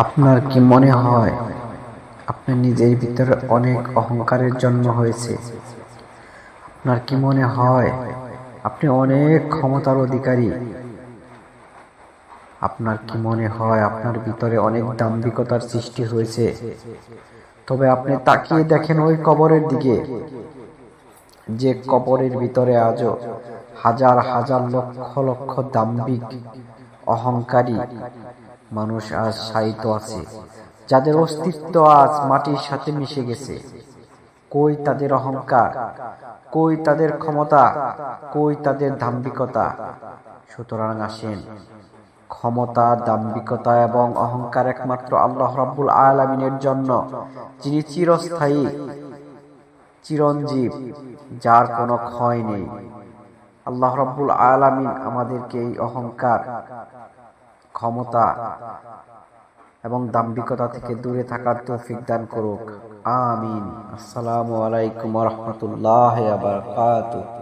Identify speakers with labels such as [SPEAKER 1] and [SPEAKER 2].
[SPEAKER 1] আপনার কি মনে হয় আপনার নিজের ভিতরে অনেক অহংকারের জন্ম হয়েছে? আপনার কি মনে হয় আপনি অনেক ক্ষমতার অধিকারী? আপনার কি মনে হয় আপনার ভিতরে অনেক দাম্ভিকতার সৃষ্টি হয়েছে? তবে আপনি তাকিয়ে দেখেন ওই কবরের দিকে, যে কবরের ভিতরে আজও হাজার হাজার লক্ষ লক্ষ দাম্ভিক অহংকারী মানুষ আজ শায়িত আছে, যাদের অস্তিত্ব আজ মাটির সাথে মিশে গেছে। কই তাদের অহংকার? কই তাদের ক্ষমতা? কই তাদের দাম্ভিকতা? সুতরাং আসেন, ক্ষমতা, দাম্ভিকতা এবং অহংকার একমাত্র আল্লাহ রাব্বুল আলামিনের জন্য, যিনি চিরস্থায়ী, চিরঞ্জীব, যার কোনো ক্ষয় নেই। আল্লাহ রাব্বুল আলামিন আমাদেরকে এই অহংকার, ক্ষমতা এবং দাম্ভিকতা থেকে দূরে থাকার তৌফিক দান করুক। আমিন। আসসালামু আলাইকুম ওয়া রাহমাতুল্লাহি ওয়া বারাকাতুহু।